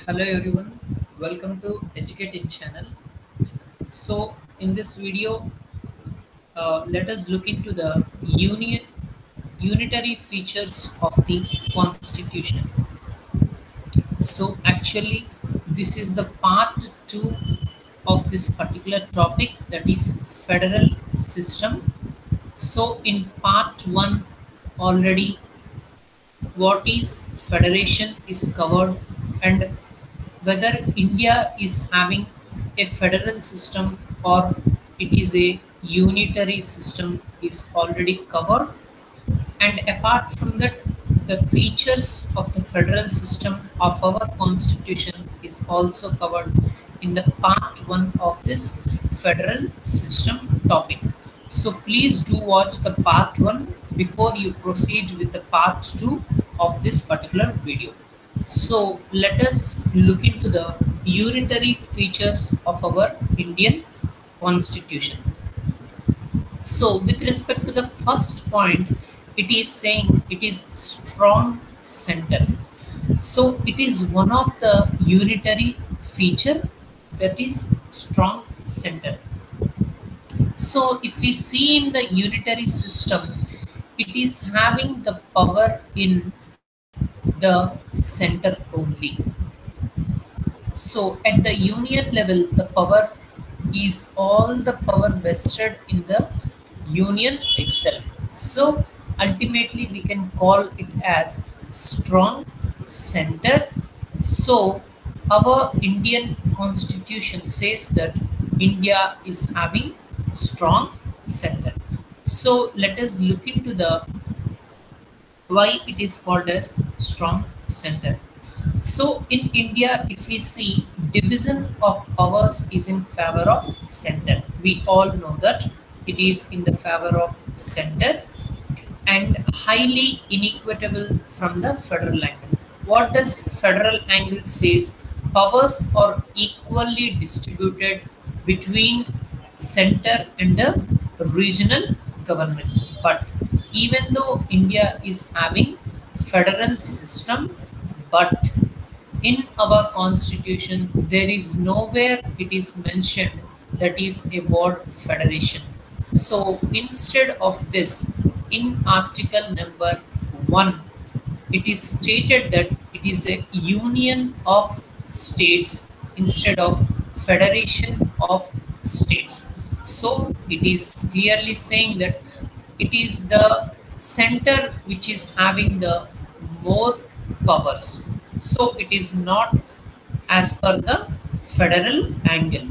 Hello everyone, welcome to Educating channel. So in this video, let us look into the unitary features of the Constitution. So actually, this is the part 2 of this particular topic, that is federal system. So in part 1 already what is federation is covered, and whether India is having a federal system or it is a unitary system is already covered. And apart from that, the features of the federal system of our constitution is also covered in the part 1 of this federal system topic. So please do watch the part 1 before you proceed with the part 2 of this particular video. So let us look into the unitary features of our Indian constitution. So with respect to the first point, it is saying it is strong center. So it is one of the unitary feature, that is strong center. So if we see in the unitary system, it is having the power in the center only. So at the union level, the power is all the power vested in the union itself. So ultimately we can call it as strong center. So our Indian constitution says that India is having strong center. So let us look into the why it is called as strong center. So in India, if we see, division of powers is in favor of center. We all know that it is in the favor of center and highly inequitable from the federal angle. What does federal angle says? Powers are equally distributed between center and the regional government. But even though India is having federal system, but in our constitution there is nowhere it is mentioned that is a word federation. So instead of this, in article number 1, it is stated that it is a union of states instead of federation of states. So it is clearly saying that it is the center which is having the more powers. So it is not as per the federal angle.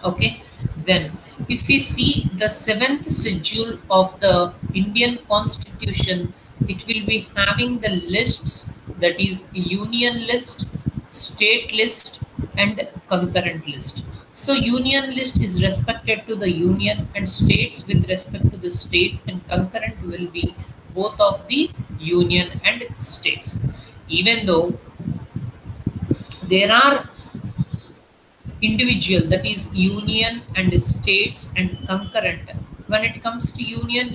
Okay, then if we see the 7th schedule of the Indian constitution, it will be having the lists, that is union list, state list and concurrent list. So union list is respected to the union and states with respect to the states, and concurrent will be both of the union and states. Even though there are individual, that is union and states and concurrent, when it comes to union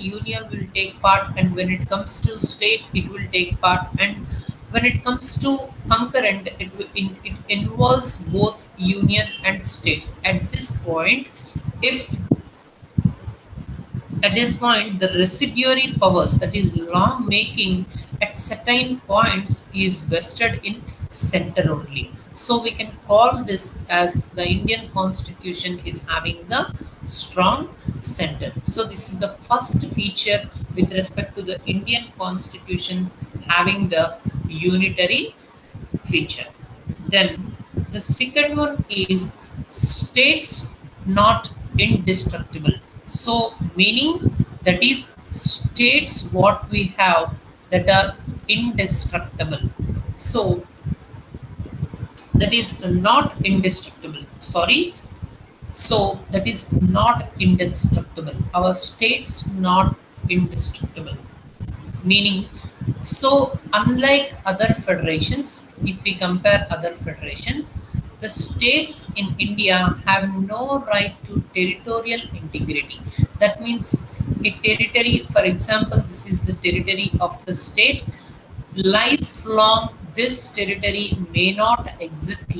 will take part, and when it comes to state it will take part, and when it comes to concurrent it involves both union and states. At this point, if at this point the residuary powers, that is law making at certain points, is vested in center only. So we can call this as the Indian constitution is having the strong center. So this is the first feature with respect to the Indian constitution having the unitary feature. Then the second one is states not indestructible. So meaning, that is states what we have that are indestructible. So that is not indestructible, sorry. So that is not indestructible, our states not indestructible, meaning, so unlike other federations, if we compare other federations, the states in India have no right to territorial integrity. That means a territory, for example, this is the territory of the state, lifelong this territory may not exist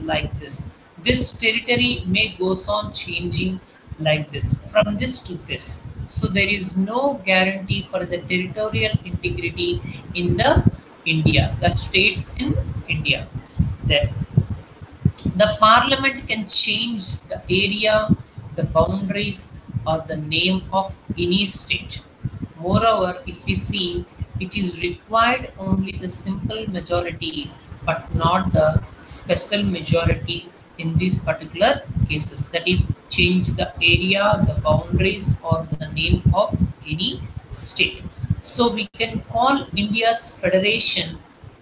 like this. This territory may goes on changing like this, from this to this. So there is no guarantee for the territorial integrity in the India, the states in India. Then the parliament can change the area, the boundaries, or the name of any state. Moreover, if we see, it is required only the simple majority but not the special majority in these particular cases. That is, change the area, the boundaries, or the name of any state. So we can call India's federation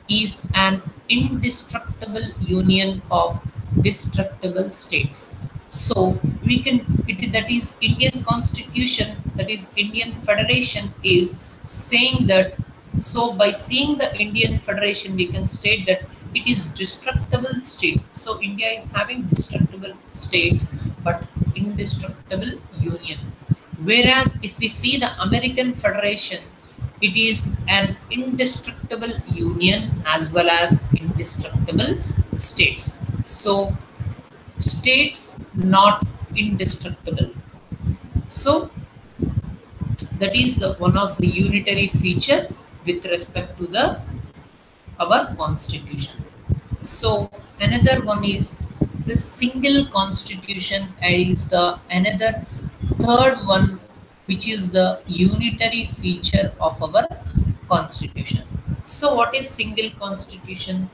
is an indestructible union of destructible states. So we can, that is Indian constitution, that is Indian federation is saying that. So by seeing the Indian federation we can state that it is destructible states. So India is having destructible states but indestructible union. Whereas if we see the American federation, it is an indestructible union as well as indestructible states. So states not indestructible. So that is the one of the unitary feature with respect to the our constitution. So another one is the single constitution, is the another third one, which is the unitary feature of our constitution. So what is single constitution?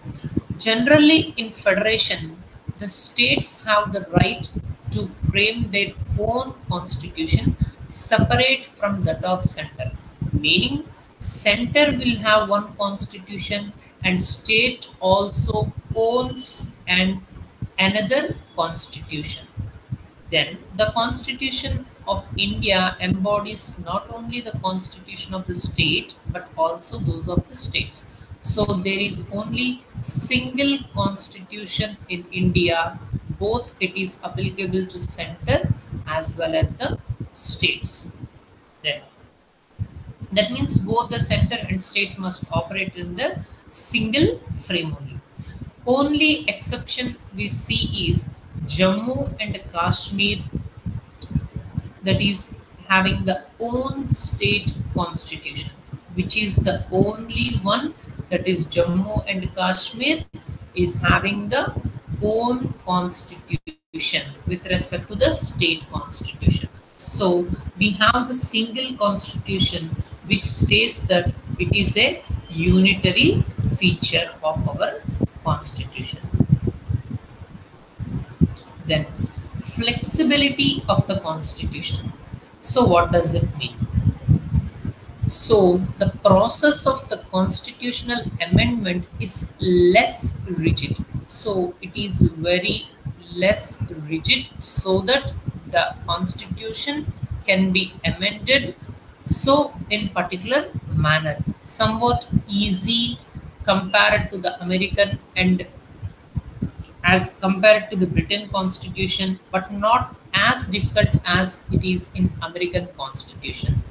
Generally in federation, the states have the right to frame their own constitution separate from that of center. Meaning center will have one constitution and state also owns another constitution. Then the constitution of India embodies not only the constitution of the state but also those of the states. So there is only single constitution in India, both it is applicable to center as well as the states. Then that means both the center and states must operate in the single frame only. Only exception we see is Jammu and Kashmir, that is having the own state constitution, which is the only one, that is Jammu and Kashmir is having the own constitution with respect to the state constitution. So we have the single constitution which says that it is a unitary feature of our constitution. Then flexibility of the constitution. So what does it mean? So the process of the constitutional amendment is less rigid. So it is very less rigid, so that the constitution can be amended so in particular manner, somewhat easy compared to the American and as compared to the Britain constitution, but not as difficult as it is in American constitution.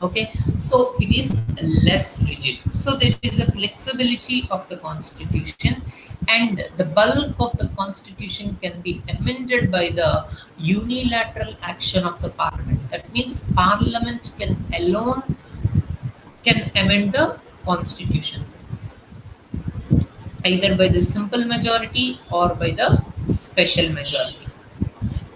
Okay, so it is less rigid, so there is a flexibility of the constitution, and the bulk of the constitution can be amended by the unilateral action of the parliament. That means parliament can alone can amend the constitution, either by the simple majority or by the special majority.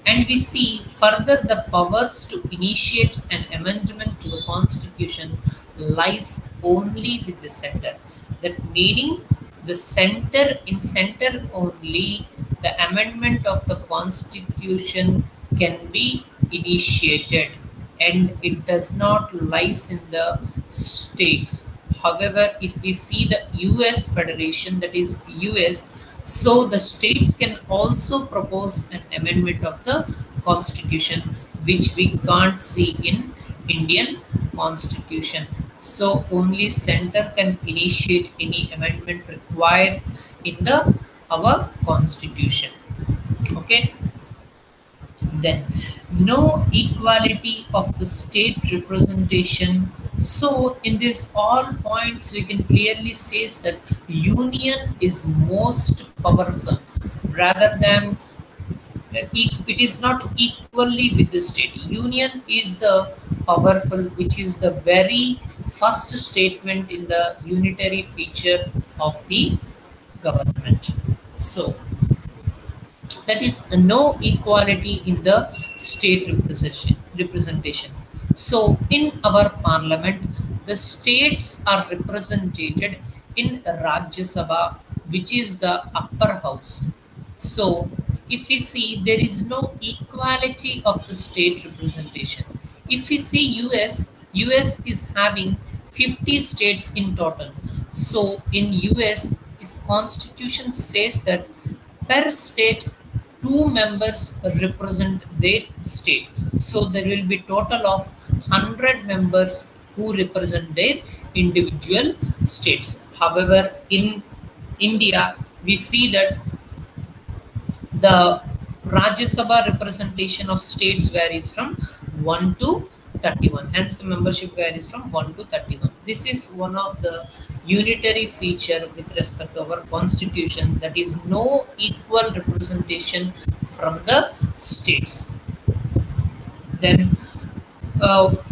And we see further the powers to initiate an amendment to the constitution lies only with the center. That meaning the center, in center only the amendment of the constitution can be initiated, and it does not lies in the states. However, if we see the US federation, that is US, so the states can also propose an amendment of the constitution, which we can't see in Indian constitution. So only center can initiate any amendment required in the our constitution. Okay, then no equality of the state representation So in this all points we can clearly say that union is most powerful rather than it is not equally with the state. Union is the powerful, which is the very first statement in the unitary feature of the government. So that is no equality in the state representation. So in our parliament the states are represented in Rajya Sabha, which is the upper house. So if we see there is no equality of the state representation. If we see us is having 50 states in total. So in us its constitution says that per state two members represent their state. So there will be total of 100 members who represent their individual states. However, in India we see that the Rajya Sabha representation of states varies from 1 to 31. Hence, the membership varies from 1 to 31. This is one of the unitary feature with respect to our constitution, that is no equal representation from the states. Then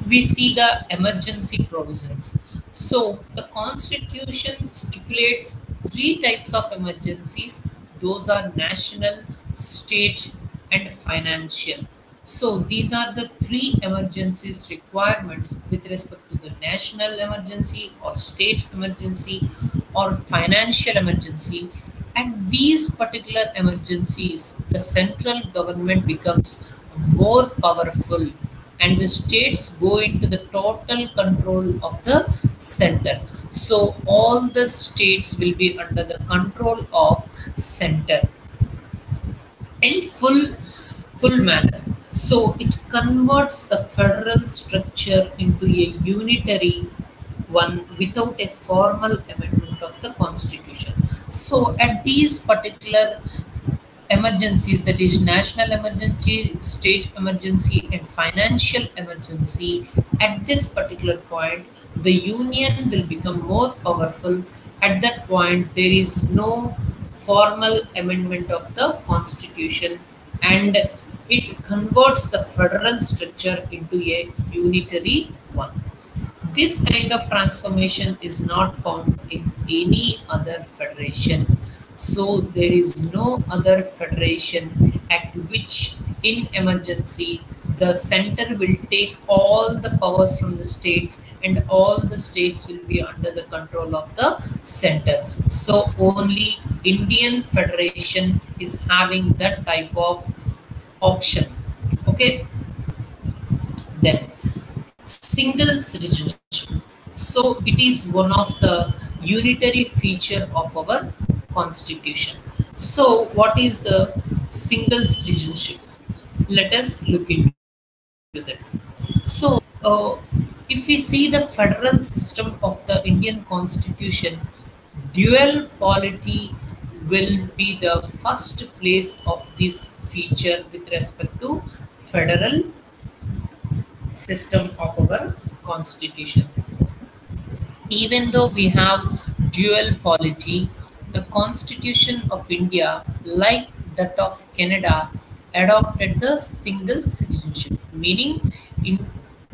we see the emergency provisions. So the constitution stipulates three types of emergencies. Those are national, state, and financial. So these are the three emergencies requirements with respect to the national emergency or state emergency or financial emergency. And these particular emergencies, the central government becomes more powerful and the states go into the total control of the center. So all the states will be under the control of center in full manner. So it converts the federal structure into a unitary one without a formal amendment of the constitution. So at these particular emergencies, that is national emergency, state emergency, and financial emergency, at this particular point the union will become more powerful. At that point there is no formal amendment of the constitution and it converts the federal structure into a unitary one. This kind of transformation is not found in any other federation. So there is no other federation at which in emergency the center will take all the powers from the states and all the states will be under the control of the center. So only Indian Federation is having that type of option. Okay, then single citizenship. So it is one of the unitary feature of our constitution. So what is the single citizenship? Let us look into that. So if we see the federal system of the Indian constitution, dual polity will be the first place of this feature with respect to federal system of our constitution. Even though we have dual polity, the constitution of India, like that of Canada, adopted the single citizenship. Meaning, in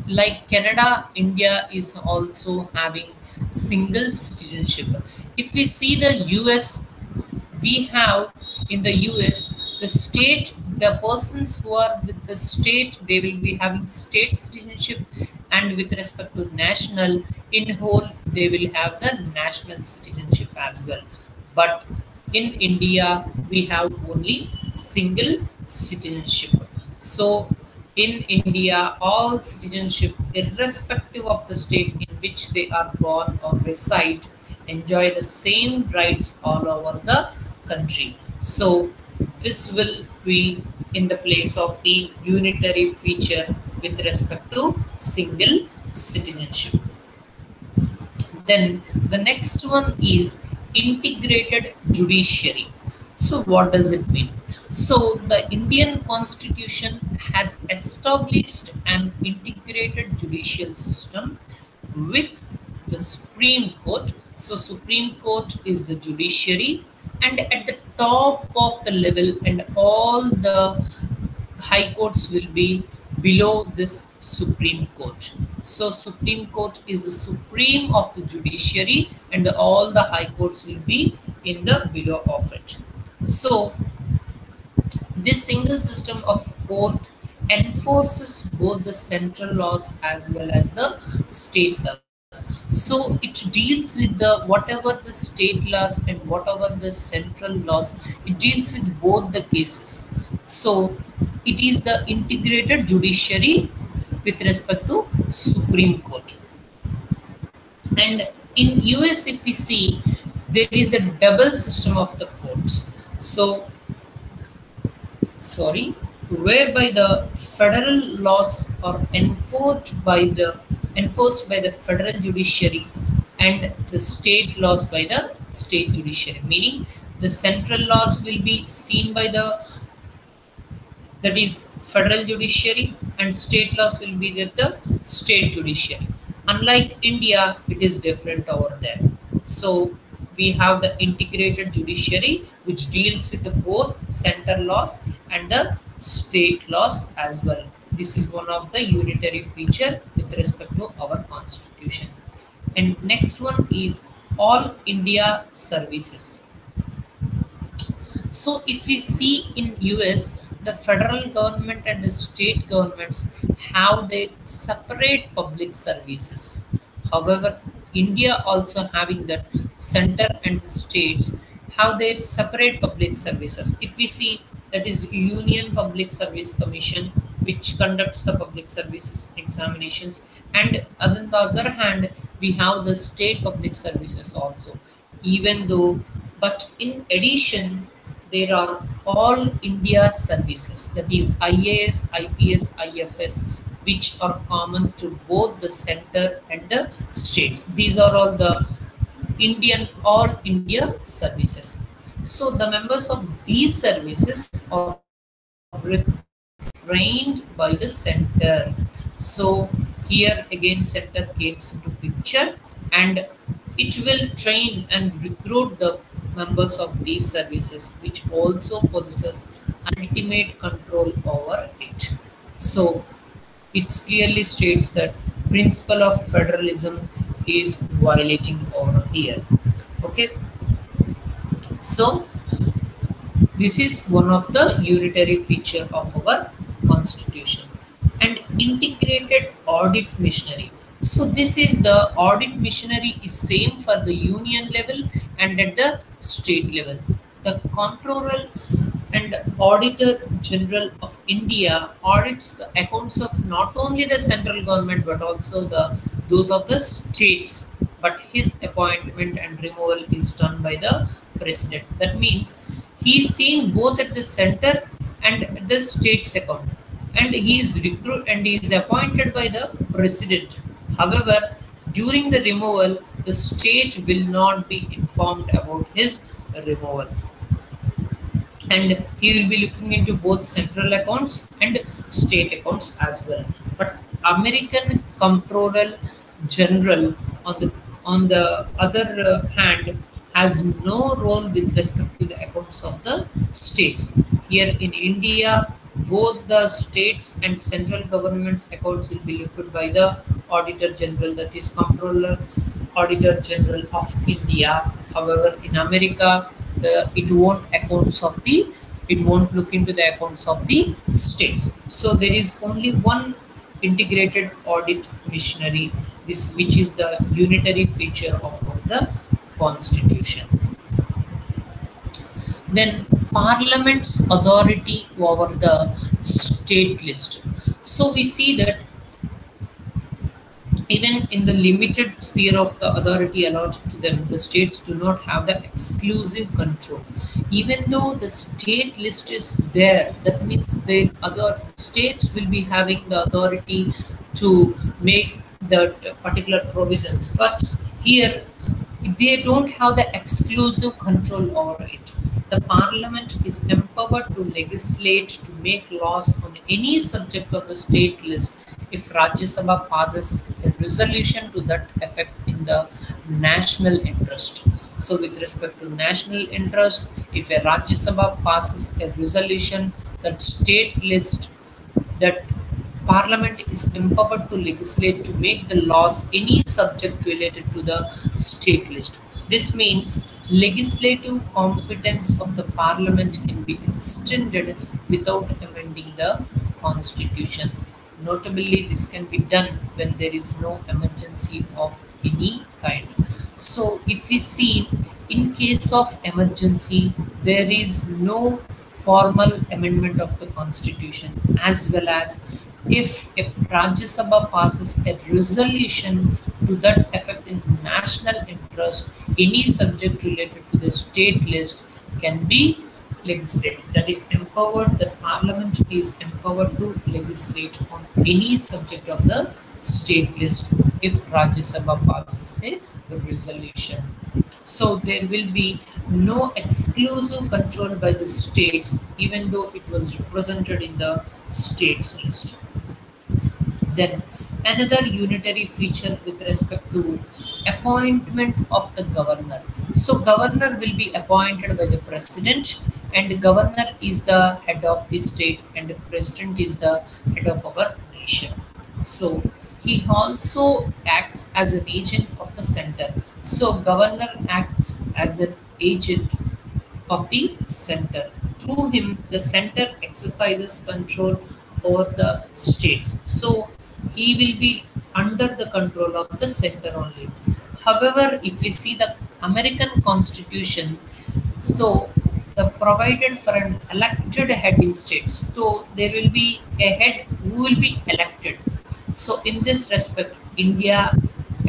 like Canada, India is also having single citizenship. If we see the US, we have in the US the state, the persons who are with the state, they will be having state citizenship, and with respect to national in whole they will have the national citizenship as well. But in India we have only single citizenship. So in India all citizenship irrespective of the state in which they are born or reside enjoy the same rights all over the country. So this will be in the place of the unitary feature with respect to single citizenship. Then the next one is integrated judiciary. So what does it mean? So the Indian constitution has established an integrated judicial system with the Supreme Court. So Supreme Court is the judiciary, and at the top of the level, and all the high courts will be below this Supreme Court. So Supreme Court is the supreme of the judiciary, and all the high courts will be in the below of it. So this single system of court enforces both the central laws as well as the state laws. So it deals with the whatever the state laws and whatever the central laws, it deals with both the cases. So it is the integrated judiciary with respect to Supreme Court. And in US, if we see, there is a double system of the courts. So sorry, whereby the federal laws are enforced by the federal judiciary, and the state laws by the state judiciary, meaning the central laws will be seen by the, that is federal judiciary, and state laws will be with the state judiciary. Unlike India, it is different over there. So we have the integrated judiciary which deals with the both central laws and the state laws as well. This is one of the unitary feature with respect to our constitution. And next one is all India services. So if we see in US, the federal government and the state governments have their separate public services. However, India also having that center and the states have their separate public services. If we see, that is Union Public Service Commission, which conducts the public services examinations, and on the other hand, we have the state public services also. Even though, but in addition, there are all India services, that is IAS, IPS, IFS, which are common to both the center and the states. These are all the all India services. So the members of these services are trained by the center. So here again center comes into picture, and it will train and recruit the members of these services, which also possesses ultimate control over it. So it clearly states that principle of federalism is violating over here. Okay, so this is one of the unitary feature of our constitution. And integrated audit machinery. So this is the audit machinery is same for the union level and at the state level. The Comptroller and Auditor General of India audits the accounts of not only the central government but also those of the states. But his appointment and removal is done by the president. That means he is seeing both at the center and the state's account, and he is appointed by the president. However, during the removal, the state will not be informed about his removal, and he will be looking into both central accounts and state accounts as well. But American Comptroller General on the other hand has no role with respect to the accounts of the states. Here in India, both the states and central government's accounts will be looked by the Auditor General, that is Comptroller Auditor General of India. However, in America, it won't look into the accounts of the states. So there is only one integrated audit machinery, which is the unitary feature of the constitution. Then Parliament's authority over the state list. So we see that even in the limited sphere of the authority allotted to them, the states do not have the exclusive control. Even though the state list is there, that means the other states will be having the authority to make that particular provisions. But here, they don't have the exclusive control over it. The Parliament is empowered to legislate, to make laws on any subject of the state list, if Rajya Sabha passes a resolution to that effect in the national interest. So, with respect to national interest, if a Rajya Sabha passes a resolution that state list that Parliament is empowered to legislate to make the laws any subject related to the state list. This means legislative competence of the Parliament can be extended without amending the Constitution. Notably, this can be done when there is no emergency of any kind. So, if we see in case of emergency, there is no formal amendment of the constitution, as well as if a Rajya Sabha passes a resolution to that effect in national interest, any subject related to the state list can be legislated. That is empowered, the parliament is empowered to legislate on any subject of the state list if Rajya Sabha passes a resolution. So there will be no exclusive control by the states, even though it was represented in the states list. Then another unitary feature with respect to appointment of the governor. So governor will be appointed by the president, and governor is the head of the state and the president is the head of our nation. So he also acts as an agent of the center. So governor acts as an agent of the center. Through him, the center exercises control over the states. So he will be under the control of the center only. However, if we see the American Constitution, so the provided for an elected head in states. So there will be a head who will be elected. So in this respect, India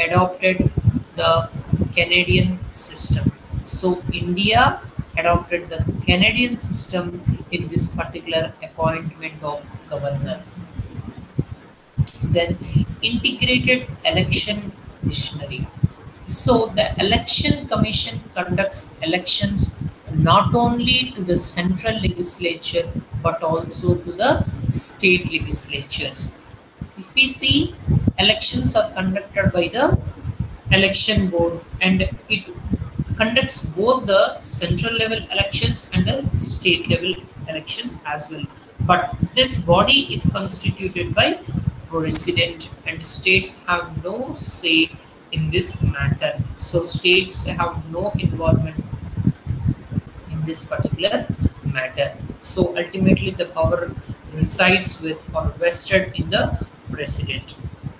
adopted the Canadian system. So India adopted the Canadian system in this particular appointment of governor. Then integrated election machinery. So the election commission conducts elections not only to the central legislature but also to the state legislatures. If we see, elections are conducted by the election board, and it conducts both the central level elections and the state level elections as well. But this body is constituted by president, and states have no say in this matter. So states have no involvement in this particular matter. So ultimately the power resides with or vested in the president.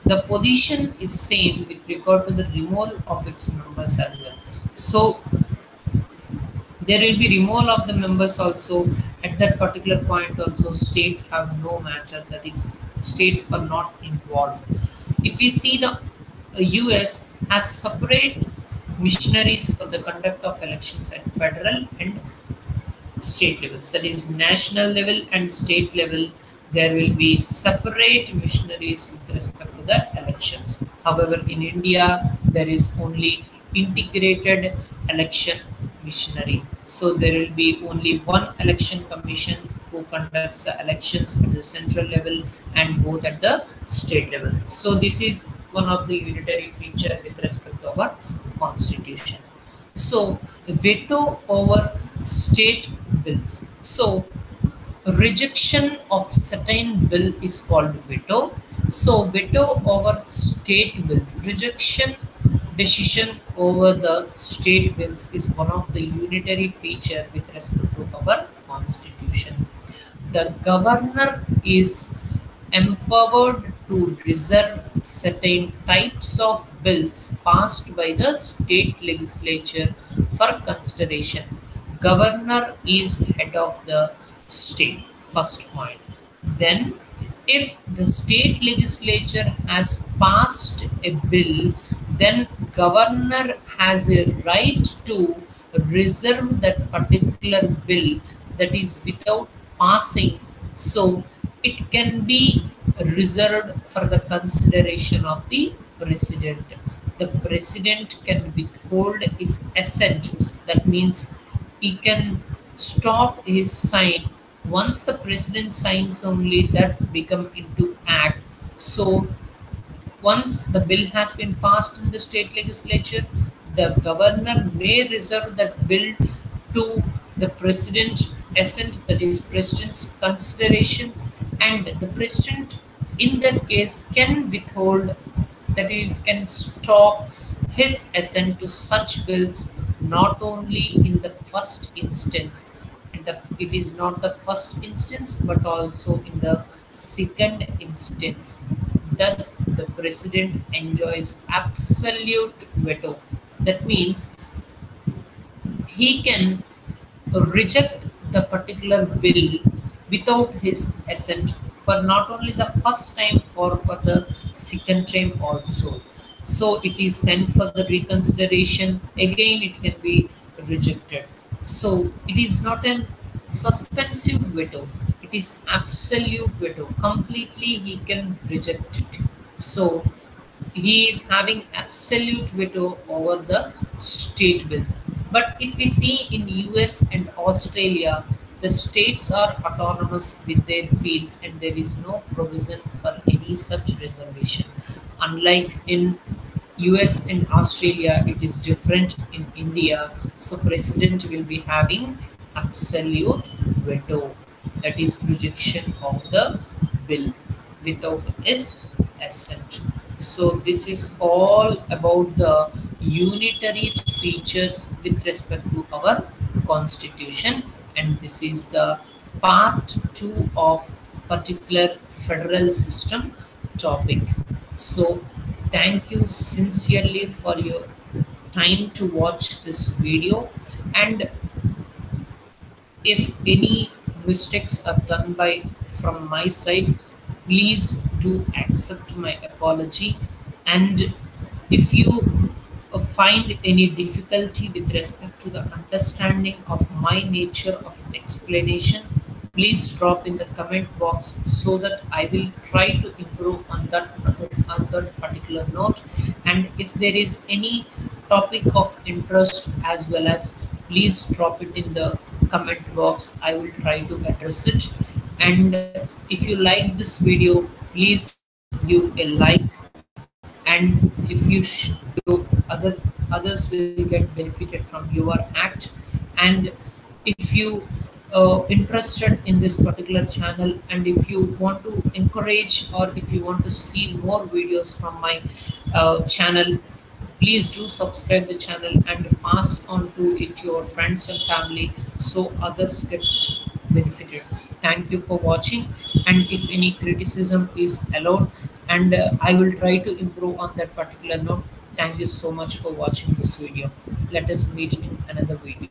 The position is same with regard to the removal of its members as well. So there will be removal of the members also. At that particular point also, states have no matter, that is states are not involved. If we see, the US has separate missionaries for the conduct of elections at federal and state levels, that is national level and state level. There will be separate missionaries with respect to the elections. However, in India there is only integrated election missionary. So there will be only one election commission who conducts the elections at the central level and both at the state level. So this is one of the unitary features with respect to our constitution. So veto over state bills. So rejection of certain bill is called veto. So veto over state bills, rejection decision over the state bills is one of the unitary feature with respect to our constitution. The governor is empowered to reserve certain types of bills passed by the state legislature for consideration. Governor is head of the state, first point. Then if the state legislature has passed a bill, then governor has a right to reserve that particular bill, that is without passing. So it can be reserved for the consideration of the president. The president can withhold his assent. That means he can stop his sign. Once the president signs only, that become into act. So So once the bill has been passed in the state legislature, the governor may reserve that bill to the president assent, that is president's consideration, and the president in that case can withhold, that is can stop his assent to such bills not only in the first instance, and it is not the first instance but also in the second instance. Thus, the president enjoys absolute veto. That means he can reject the particular bill without his assent for not only the first time or for the second time also. So it is sent for the reconsideration. Again, it can be rejected. So it is not an suspensive veto. It is absolute veto. Completely he can reject it. So he is having absolute veto over the state bills. But if we see in US and Australia, the states are autonomous with their fields and there is no provision for any such reservation. Unlike in US and Australia, it is different in India. So president will be having absolute veto, that is rejection of the bill without his assent. So this is all about the unitary features with respect to our constitution, and this is the part 2 of particular federal system topic. So thank you sincerely for your time to watch this video, and if any mistakes are done by from my side, please do accept my apology. And if you find any difficulty with respect to the understanding of my nature of explanation, please drop in the comment box so that I will try to improve on that particular note. And if there is any topic of interest as well as, please drop it in the comment box. I will try to address it. And if you like this video, please give a like, and if you others will get benefited from your act. And if you interested in this particular channel, and if you want to encourage or if you want to see more videos from my channel, please do subscribe the channel and pass on to it your friends and family so others get benefited. Thank you for watching, and if any criticism is allowed, and I will try to improve on that particular note. Thank you so much for watching this video. Let us meet in another video.